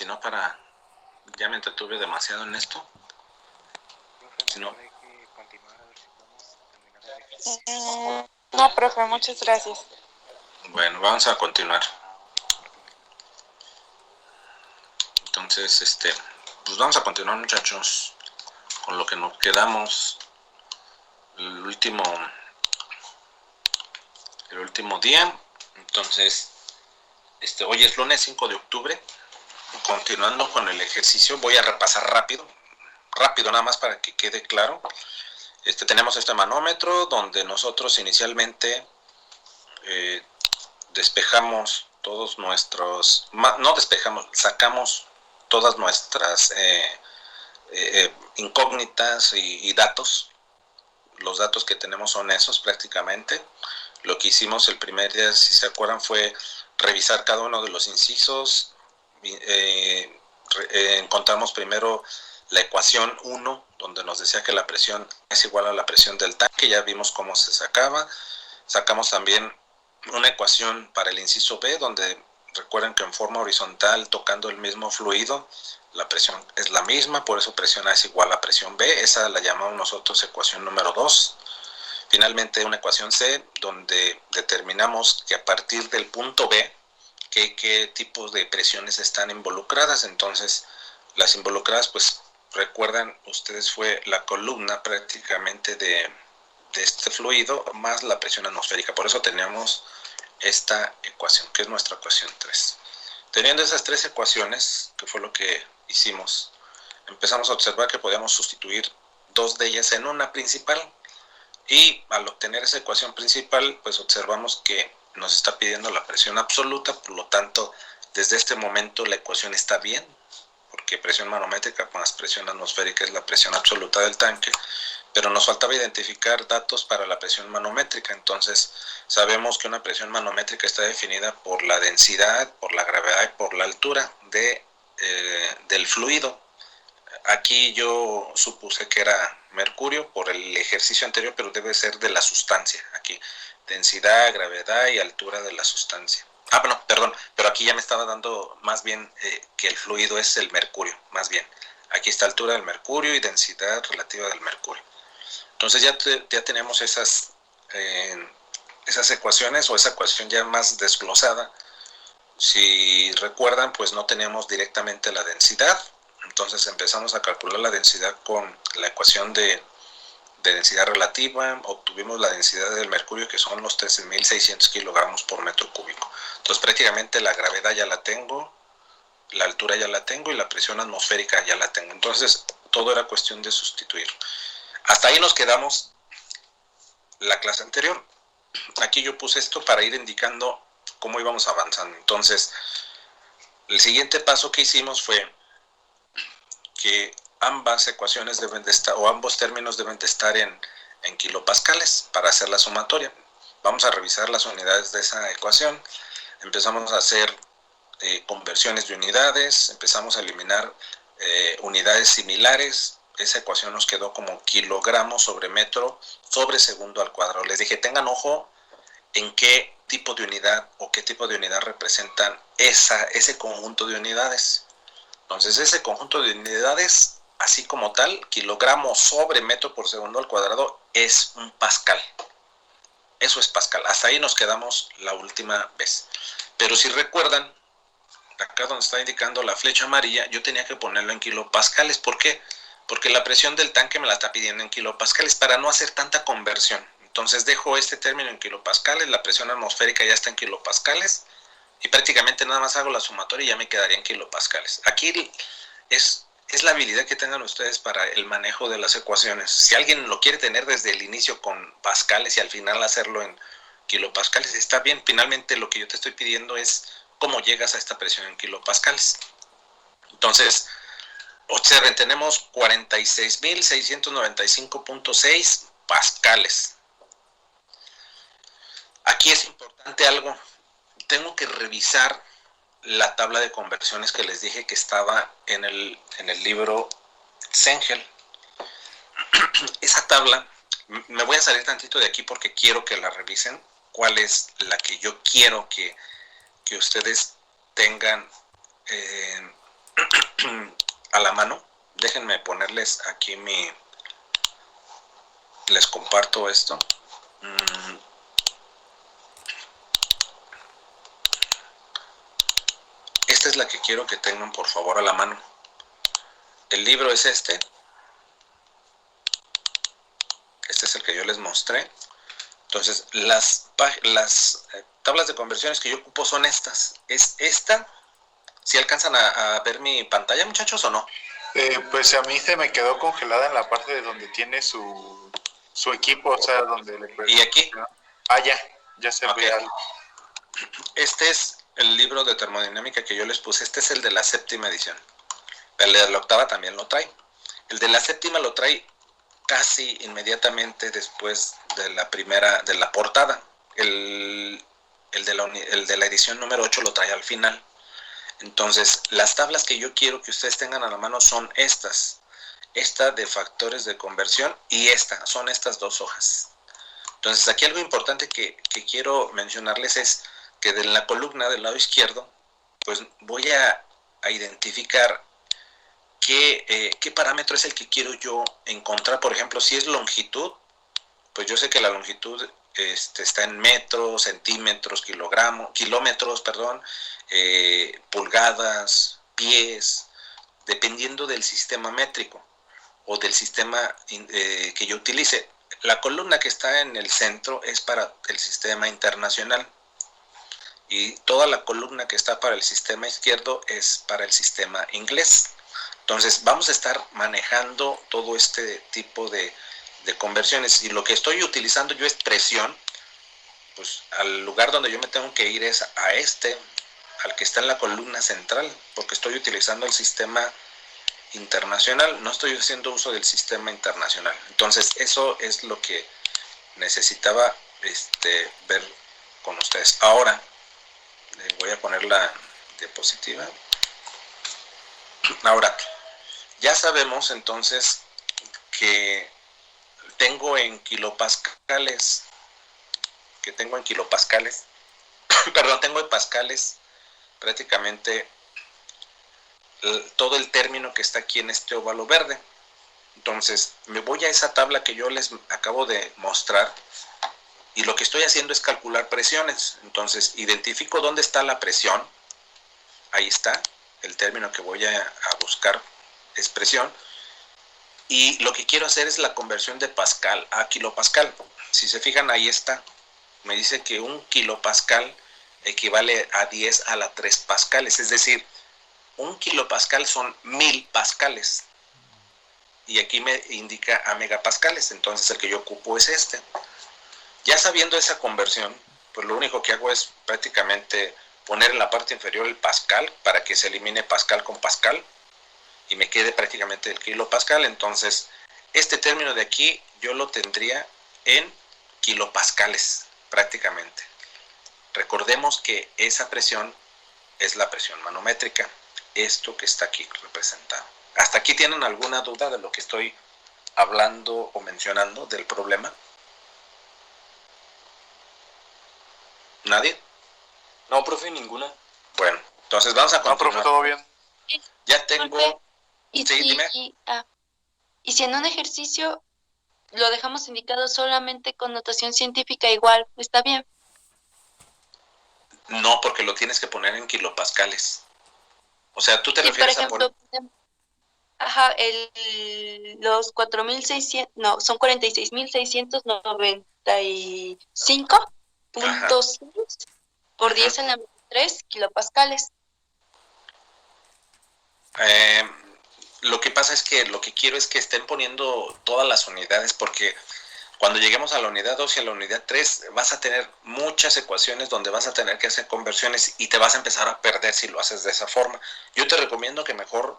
si no para... Ya me entretuve demasiado en esto. Profe, Si no... hay que continuar a ver si podemos terminar el ejercicio. No, profe, muchas gracias. Bueno, vamos a continuar. Entonces, pues vamos a continuar, muchachos, con lo que nos quedamos el último día. Entonces, hoy es lunes 5 de octubre. Continuando con el ejercicio, voy a repasar rápido nada más para que quede claro. Tenemos este manómetro donde nosotros inicialmente despejamos todos nuestros, no despejamos, sacamos todas nuestras incógnitas y datos. Los datos que tenemos son esos prácticamente. Lo que hicimos el primer día, si se acuerdan, fue revisar cada uno de los incisos. Encontramos primero la ecuación 1, donde nos decía que la presión es igual a la presión del tanque. Ya vimos cómo se sacaba. Sacamos también una ecuación para el inciso B, donde recuerden que en forma horizontal, tocando el mismo fluido, la presión es la misma, por eso presión A es igual a presión B. Esa la llamamos nosotros ecuación número 2. Finalmente, una ecuación C, donde determinamos que a partir del punto B, qué tipos de presiones están involucradas. Entonces, las involucradas, pues, recuerdan ustedes, fue la columna prácticamente de este fluido más la presión atmosférica. Por eso tenemos esta ecuación, que es nuestra ecuación 3. Teniendo esas tres ecuaciones, que fue lo que hicimos, empezamos a observar que podíamos sustituir dos de ellas en una principal. Y al obtener esa ecuación principal, pues observamos que nos está pidiendo la presión absoluta. Por lo tanto, desde este momento la ecuación está bien, porque presión manométrica más presión atmosférica es la presión absoluta del tanque, pero nos faltaba identificar datos para la presión manométrica. Entonces sabemos que una presión manométrica está definida por la densidad, por la gravedad y por la altura del fluido. Aquí yo supuse que era mercurio por el ejercicio anterior, pero debe ser de la sustancia. Aquí, densidad, gravedad y altura de la sustancia. Bueno, perdón, pero aquí ya me estaba dando más bien que el fluido es el mercurio, más bien. Aquí está altura del mercurio y densidad relativa del mercurio. Entonces ya tenemos esas ecuaciones, o esa ecuación ya más desglosada. Si recuerdan, pues no teníamos directamente la densidad. Entonces empezamos a calcular la densidad con la ecuación de densidad relativa. Obtuvimos la densidad del mercurio, que son los 13.600 kilogramos por metro cúbico. Entonces prácticamente la gravedad ya la tengo, la altura ya la tengo y la presión atmosférica ya la tengo. Entonces todo era cuestión de sustituir. Hasta ahí nos quedamos la clase anterior. Aquí yo puse esto para ir indicando cómo íbamos avanzando. Entonces el siguiente paso que hicimos fue que ambas ecuaciones deben de estar, o ambos términos deben de estar en kilopascales para hacer la sumatoria. Vamos a revisar las unidades de esa ecuación. Empezamos a hacer conversiones de unidades, empezamos a eliminar unidades similares. Esa ecuación nos quedó como kilogramos sobre metro sobre segundo al cuadrado. Les dije, tengan ojo en qué tipo de unidad o qué tipo de unidad representan ese conjunto de unidades. Entonces ese conjunto de unidades, así como tal, kilogramos sobre metro por segundo al cuadrado, es un pascal. Eso es pascal. Hasta ahí nos quedamos la última vez. Pero si recuerdan, acá donde está indicando la flecha amarilla, yo tenía que ponerlo en kilopascales. ¿Por qué? Porque la presión del tanque me la está pidiendo en kilopascales para no hacer tanta conversión. Entonces dejo este término en kilopascales, la presión atmosférica ya está en kilopascales, y prácticamente nada más hago la sumatoria y ya me quedaría en kilopascales. Aquí es la habilidad que tengan ustedes para el manejo de las ecuaciones. Si alguien lo quiere tener desde el inicio con pascales y al final hacerlo en kilopascales, está bien. Finalmente lo que yo te estoy pidiendo es cómo llegas a esta presión en kilopascales. Entonces, observen, tenemos 46.695.6 pascales. Aquí es importante algo. Tengo que revisar la tabla de conversiones que les dije que estaba en el libro Sengel. Esa tabla, me voy a salir tantito de aquí porque quiero que la revisen, cuál es la que yo quiero que ustedes tengan a la mano. Déjenme ponerles aquí les comparto esto. Esta es la que quiero que tengan por favor a la mano. El libro es este. Este es el que yo les mostré. Entonces, las tablas de conversiones que yo ocupo son estas. Es esta. ¿Sí alcanzan a ver mi pantalla, muchachos, o no? Pues a mí se me quedó congelada en la parte de donde tiene su equipo, o sea, donde le... ¿Y aquí? Ah, ya se Okay. ve algo. Este es el libro de termodinámica que yo les puse. Este es el de la 7ª edición. El de la 8ª también lo trae. El de la 7ª lo trae casi inmediatamente después de la primera, de la portada. El de la edición número 8 lo trae al final. Entonces, las tablas que yo quiero que ustedes tengan a la mano son estas. Esta de factores de conversión y esta. Son estas dos hojas. Entonces, aquí algo importante que quiero mencionarles es que de la columna del lado izquierdo, pues voy a identificar qué parámetro es el que quiero yo encontrar. Por ejemplo, si es longitud, pues yo sé que la longitud está en metros, centímetros, kilómetros, pulgadas, pies, dependiendo del sistema métrico o del sistema que yo utilice. La columna que está en el centro es para el sistema internacional y toda la columna que está para el sistema izquierdo es para el sistema inglés. Entonces vamos a estar manejando todo este tipo de conversiones y lo que estoy utilizando yo es presión. Pues al lugar donde yo me tengo que ir es al que está en la columna central, porque estoy utilizando el sistema internacional, no estoy haciendo uso del sistema internacional. Entonces eso es lo que necesitaba ver con ustedes. Ahora voy a poner la diapositiva. Ahora, ya sabemos entonces que tengo en kilopascales, tengo en pascales prácticamente todo el término que está aquí en este óvalo verde. Entonces, me voy a esa tabla que yo les acabo de mostrar y lo que estoy haciendo es calcular presiones. Entonces, identifico dónde está la presión. Ahí está, el término que voy a buscar es presión. Y lo que quiero hacer es la conversión de pascal a kilopascal. Si se fijan, ahí está. Me dice que 1 kilopascal equivale a 10 a la 3 pascales. Es decir, 1 kilopascal son 1000 pascales. Y aquí me indica a megapascales. Entonces el que yo ocupo es este. Ya sabiendo esa conversión, pues lo único que hago es prácticamente poner en la parte inferior el pascal para que se elimine pascal con pascal y me quede prácticamente el kilopascal. Entonces este término de aquí yo lo tendría en kilopascales prácticamente. Recordemos que esa presión es la presión manométrica, esto que está aquí representado. ¿Hasta aquí tienen alguna duda de lo que estoy hablando o mencionando del problema? ¿Nadie? No, profe, ninguna. Bueno, entonces vamos a continuar. No, profe, todo bien. Ya tengo... Y sí, si, dime. y si en un ejercicio lo dejamos indicado solamente con notación científica igual, ¿está bien? No, porque lo tienes que poner en kilopascales. O sea, tú te Sí, por refieres ejemplo, los 4.600, no, son 46.695.6 por 10 en la 3 kilopascales. Lo que pasa es que lo que quiero es que estén poniendo todas las unidades, porque cuando lleguemos a la unidad 2 y a la unidad 3 vas a tener muchas ecuaciones donde vas a tener que hacer conversiones y te vas a empezar a perder si lo haces de esa forma. Yo te recomiendo que mejor,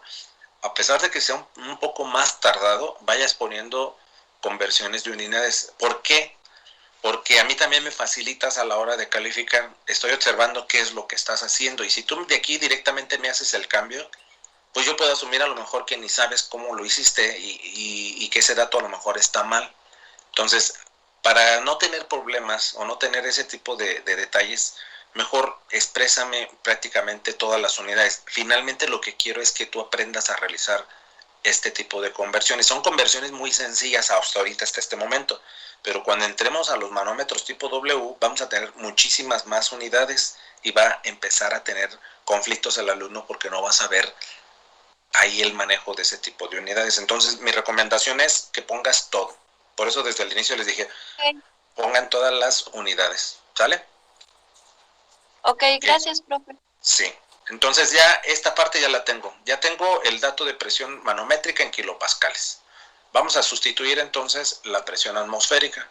a pesar de que sea un poco más tardado, vayas poniendo conversiones de unidades. ¿Por qué? Porque a mí también me facilitas a la hora de calificar. Estoy observando qué es lo que estás haciendo y si tú de aquí directamente me haces el cambio, pues yo puedo asumir a lo mejor que ni sabes cómo lo hiciste y que ese dato a lo mejor está mal. Entonces, para no tener problemas o no tener ese tipo de detalles, mejor exprésame prácticamente todas las unidades. Finalmente lo que quiero es que tú aprendas a realizar este tipo de conversiones. Son conversiones muy sencillas hasta ahorita, hasta este momento, pero cuando entremos a los manómetros tipo W, vamos a tener muchísimas más unidades y va a empezar a tener conflictos el alumno porque no va a saber ahí el manejo de ese tipo de unidades. Entonces, mi recomendación es que pongas todo. Por eso desde el inicio les dije, pongan todas las unidades, ¿sale? Ok, gracias, profe. Sí. Entonces ya esta parte ya la tengo. Ya tengo el dato de presión manométrica en kilopascales. Vamos a sustituir entonces la presión atmosférica.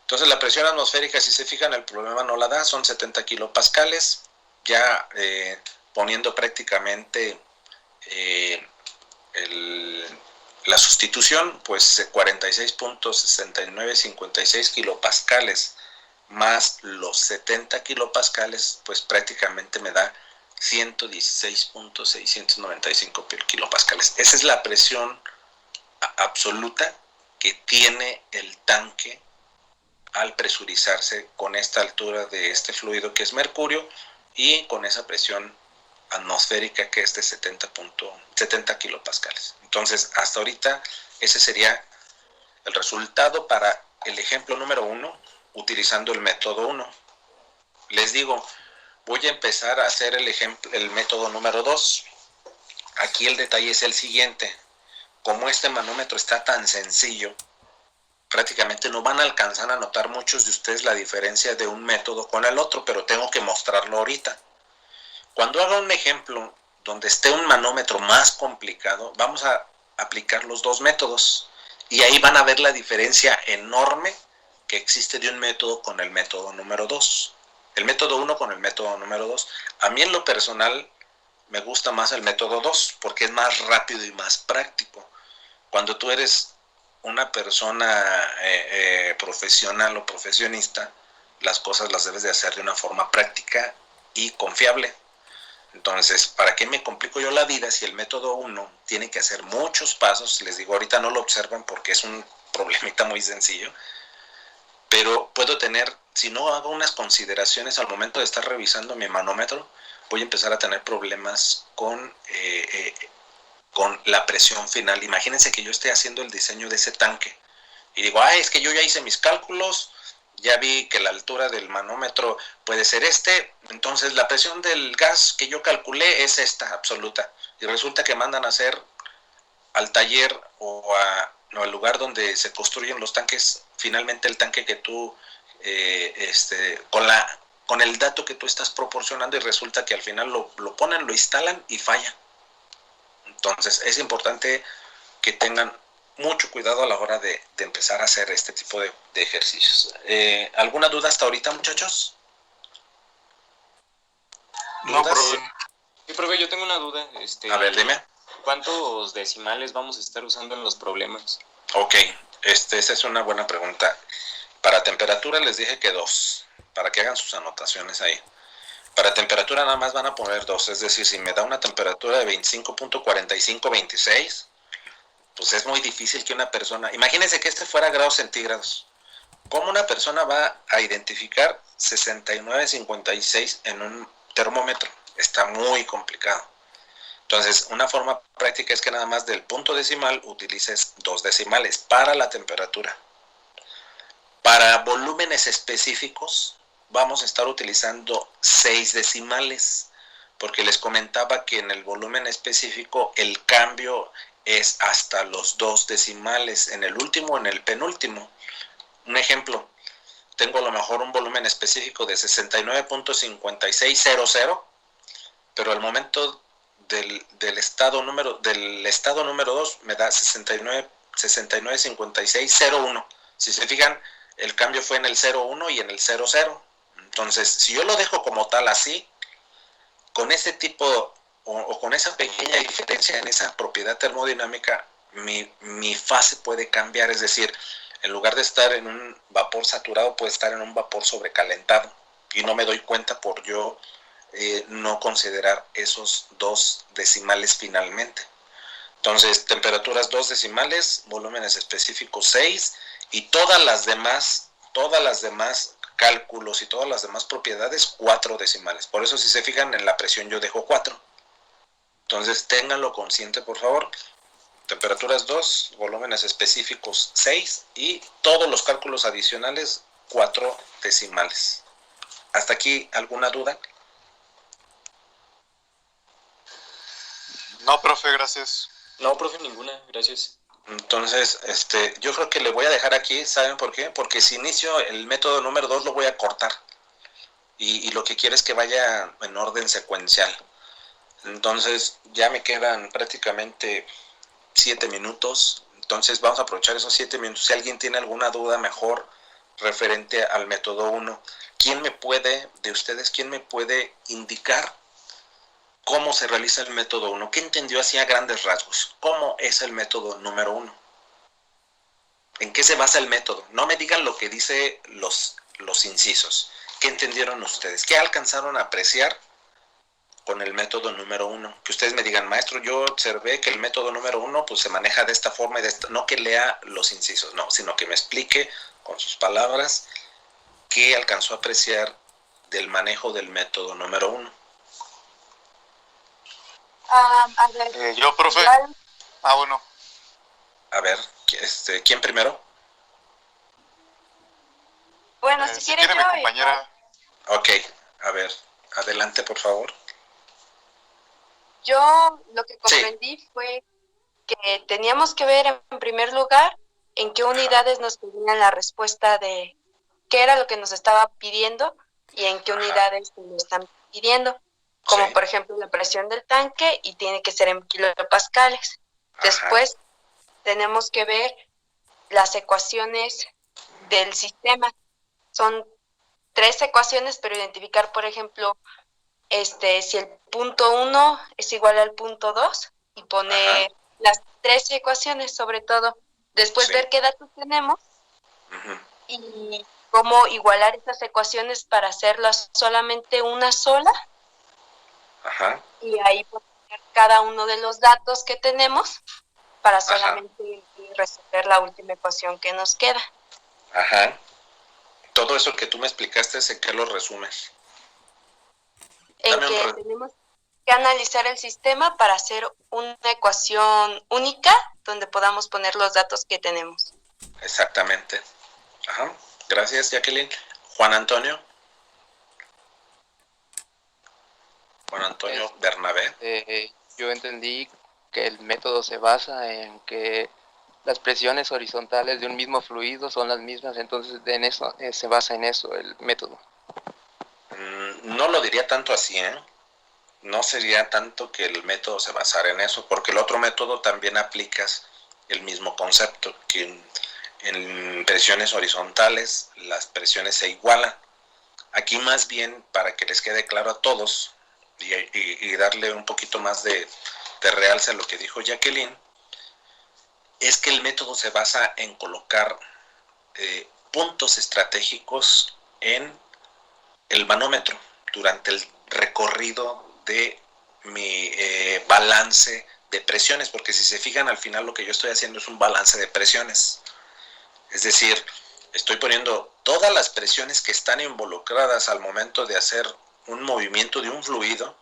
Entonces la presión atmosférica, si se fijan, el problema no la da, son 70 kilopascales. Ya poniendo prácticamente la sustitución, pues 46.6956 kilopascales más los 70 kilopascales, pues prácticamente me da 116.695 kilopascales. Esa es la presión absoluta que tiene el tanque al presurizarse con esta altura de este fluido que es mercurio y con esa presión atmosférica que es de 70 kilopascales. Entonces, hasta ahorita ese sería el resultado para el ejemplo número 1 utilizando el método 1. Les digo, voy a empezar a hacer el método número 2. Aquí el detalle es el siguiente. Como este manómetro está tan sencillo, prácticamente no van a alcanzar a notar muchos de ustedes la diferencia de un método con el otro, pero tengo que mostrarlo ahorita. Cuando haga un ejemplo donde esté un manómetro más complicado, vamos a aplicar los dos métodos y ahí van a ver la diferencia enorme que existe de un método con el método número 2. El método 1 con el método número 2. A mí en lo personal me gusta más el método 2 porque es más rápido y más práctico. Cuando tú eres una persona profesional o profesionista, las cosas las debes de hacer de una forma práctica y confiable. Entonces, ¿para qué me complico yo la vida si el método 1 tiene que hacer muchos pasos? Les digo, ahorita no lo observan porque es un problemita muy sencillo, pero puedo tener, si no hago unas consideraciones al momento de estar revisando mi manómetro, voy a empezar a tener problemas con la presión final. Imagínense que yo esté haciendo el diseño de ese tanque y digo, es que yo ya hice mis cálculos, ya vi que la altura del manómetro puede ser entonces la presión del gas que yo calculé es esta absoluta, y resulta que mandan a hacer al taller o al lugar donde se construyen los tanques, finalmente el tanque que tú con el dato que tú estás proporcionando, y resulta que al final lo ponen, lo instalan y falla. Entonces es importante que tengan mucho cuidado a la hora de empezar a hacer este tipo de ejercicios. ¿Alguna duda hasta ahorita, muchachos? No, profe. Sí, profe, yo tengo una duda. A ver, dime. ¿Cuántos decimales vamos a estar usando en los problemas? Ok, esa es una buena pregunta. Para temperatura les dije que 2, para que hagan sus anotaciones ahí. Para temperatura nada más van a poner 2, es decir, si me da una temperatura de 25.4526, pues es muy difícil que una persona, imagínense que fuera grados centígrados, ¿cómo una persona va a identificar 69.56 en un termómetro? Está muy complicado. Entonces, una forma práctica es que nada más del punto decimal utilices 2 decimales para la temperatura. Para volúmenes específicos vamos a estar utilizando 6 decimales, porque les comentaba que en el volumen específico el cambio es hasta los 2 decimales, en el último o en el penúltimo. Un ejemplo, tengo a lo mejor un volumen específico de 69.5600, pero al momento del estado número 2 me da 69.5601. Si se fijan, el cambio fue en el 01 y en el 00. Entonces, si yo lo dejo como tal así, con ese tipo o con esa pequeña diferencia en esa propiedad termodinámica, mi fase puede cambiar. Es decir, en lugar de estar en un vapor saturado, puede estar en un vapor sobrecalentado. Y no me doy cuenta por yo no considerar esos 2 decimales finalmente. Entonces, temperaturas 2 decimales, volúmenes específicos 6, y todas las demás cálculos y todas las demás propiedades, 4 decimales. Por eso si se fijan en la presión yo dejo 4. Entonces ténganlo consciente, por favor. Temperaturas 2, volúmenes específicos 6 y todos los cálculos adicionales 4 decimales. ¿Hasta aquí alguna duda? No, profe, gracias. No, profe, ninguna, gracias. Entonces, yo creo que le voy a dejar aquí, ¿saben por qué? Porque si inicio el método número 2 lo voy a cortar. Y lo que quiero es que vaya en orden secuencial. Entonces, ya me quedan prácticamente 7 minutos. Entonces, vamos a aprovechar esos 7 minutos. Si alguien tiene alguna duda mejor referente al método 1, de ustedes, quién me puede indicar cómo se realiza el método 1? ¿Qué entendió así a grandes rasgos? ¿Cómo es el método número 1? ¿En qué se basa el método? No me digan lo que dice los incisos. ¿Qué entendieron ustedes? ¿Qué alcanzaron a apreciar con el método número 1? Que ustedes me digan, maestro, yo observé que el método número 1 pues se maneja de esta forma y de esta. No que lea los incisos, no, sino que me explique con sus palabras qué alcanzó a apreciar del manejo del método número 1. A ver, Yo, profe. igual, Bueno. A ver, ¿quién primero? bueno, si Si quiere quiere mi yo, compañera. Ok, a ver, adelante, por favor. yo lo que comprendí fue que teníamos que ver en primer lugar en qué unidades nos pedían la respuesta de qué era lo que nos estaba pidiendo y en qué unidades nos están pidiendo, como Sí. por ejemplo la presión del tanque y tiene que ser en kilopascales. Después tenemos que ver las ecuaciones del sistema. Son 3 ecuaciones, pero identificar, por ejemplo, si el punto 1 es igual al punto 2 y poner las 3 ecuaciones sobre todo. Después Sí. ver qué datos tenemos Ujú. y cómo igualar estas ecuaciones para hacerlas solamente una sola Ajá. y ahí poner cada uno de los datos que tenemos para solamente resolver la última ecuación que nos queda. Ajá. Todo eso que tú me explicaste, ¿en qué lo resumes? En Dame un que re- tenemos que analizar el sistema para hacer una ecuación única donde podamos poner los datos que tenemos. Exactamente. Ajá. Gracias, Jacqueline. Juan Antonio. Juan Antonio Bernabé. Yo entendí que el método se basa en que las presiones horizontales de un mismo fluido son las mismas, entonces en eso se basa en eso el método. No lo diría tanto así, ¿eh? No sería tanto que el método se basara en eso, porque el otro método también aplicas el mismo concepto, que en presiones horizontales las presiones se igualan. Aquí más bien, para que les quede claro a todos y darle un poquito más de realce a lo que dijo Jacqueline, es que el método se basa en colocar puntos estratégicos en el manómetro durante el recorrido de mi balance de presiones, porque si se fijan al final lo que yo estoy haciendo es un balance de presiones, es decir, estoy poniendo todas las presiones que están involucradas al momento de hacer un movimiento de un fluido,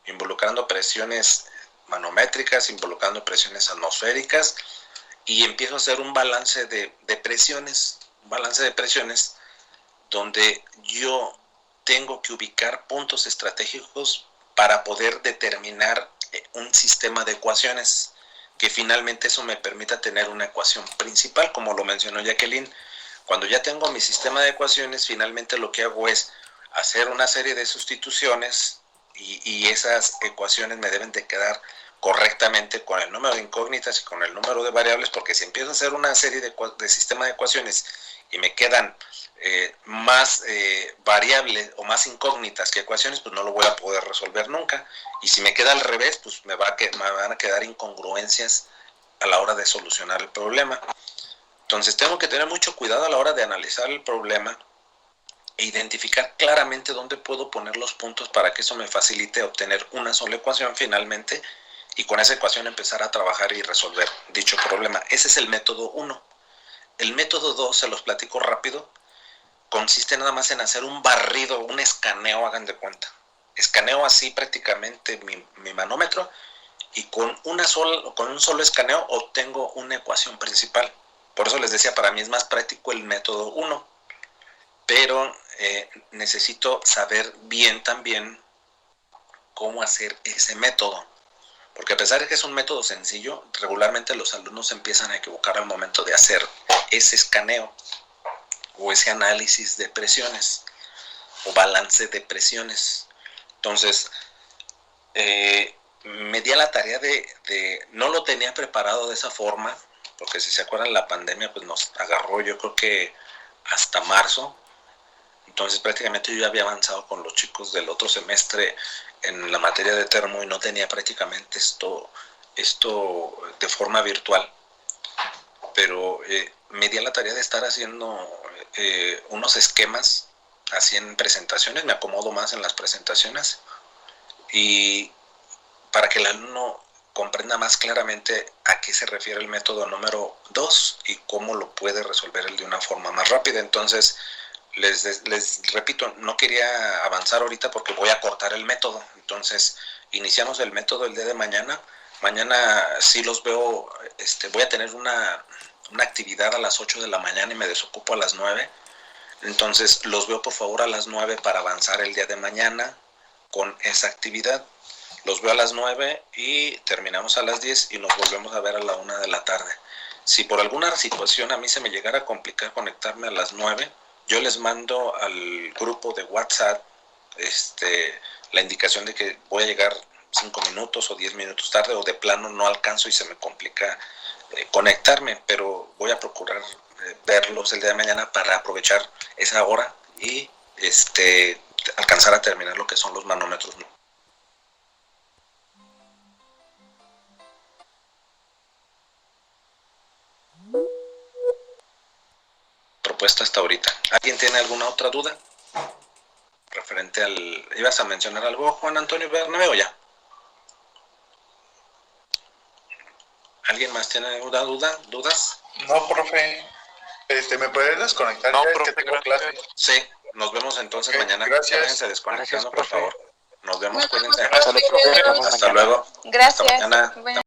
involucrando presiones manométricas, involucrando presiones atmosféricas, y empiezo a hacer un balance de presiones, donde yo tengo que ubicar puntos estratégicos para poder determinar un sistema de ecuaciones, que finalmente eso me permita tener una ecuación principal, como lo mencionó Jacqueline. Cuando ya tengo mi sistema de ecuaciones, finalmente lo que hago es hacer una serie de sustituciones y esas ecuaciones me deben de quedar correctamente con el número de incógnitas y con el número de variables, porque si empiezo a hacer una serie de sistema de ecuaciones y me quedan más variables o más incógnitas que ecuaciones, pues no lo voy a poder resolver nunca. Y si me queda al revés, pues me van a quedar incongruencias a la hora de solucionar el problema. Entonces tengo que tener mucho cuidado a la hora de analizar el problema e identificar claramente dónde puedo poner los puntos para que eso me facilite obtener una sola ecuación finalmente, y con esa ecuación empezar a trabajar y resolver dicho problema. Ese es el método 1. El método 2, se los platico rápido, consiste nada más en hacer un barrido, un escaneo, hagan de cuenta. Escaneo así prácticamente mi manómetro y con un solo escaneo obtengo una ecuación principal. Por eso les decía, para mí es más práctico el método 1, pero necesito saber bien también cómo hacer ese método. Porque a pesar de que es un método sencillo, regularmente los alumnos se empiezan a equivocar al momento de hacer ese escaneo o ese análisis de presiones o balance de presiones. Entonces, me di a la tarea no lo tenía preparado de esa forma, porque si se acuerdan, la pandemia pues nos agarró, yo creo que hasta marzo. Entonces prácticamente yo ya había avanzado con los chicos del otro semestre en la materia de termo y no tenía prácticamente esto de forma virtual. Pero me di a la tarea de estar haciendo unos esquemas así en presentaciones, me acomodo más en las presentaciones, y para que el alumno comprenda más claramente a qué se refiere el método número 2 y cómo lo puede resolver él de una forma más rápida. Entonces, les repito, no quería avanzar ahorita porque voy a cortar el método. Entonces, iniciamos el método el día de mañana. Mañana sí los veo, voy a tener una actividad a las 8 de la mañana y me desocupo a las 9. Entonces, los veo por favor a las 9 para avanzar el día de mañana con esa actividad. Los veo a las 9 y terminamos a las 10 y nos volvemos a ver a la 1 de la tarde. Si por alguna situación a mí se me llegara a complicar conectarme a las 9, yo les mando al grupo de WhatsApp la indicación de que voy a llegar 5 minutos o 10 minutos tarde, o de plano no alcanzo y se me complica conectarme, pero voy a procurar verlos el día de mañana para aprovechar esa hora y alcanzar a terminar lo que son los manómetros. Propuesta hasta ahorita. ¿Alguien tiene alguna otra duda? Referente ¿ibas a mencionar algo, Juan Antonio Bernabé, o ya? ¿Alguien más tiene alguna dudas? No, profe. ¿Me puedes desconectar? No, ya profe, es que tengo clase. Sí, nos vemos entonces mañana. Gracias. Váyanse desconectando, por favor. Nos vemos, cuídense. Hasta luego. Hasta luego. Gracias. Hasta mañana. Buenas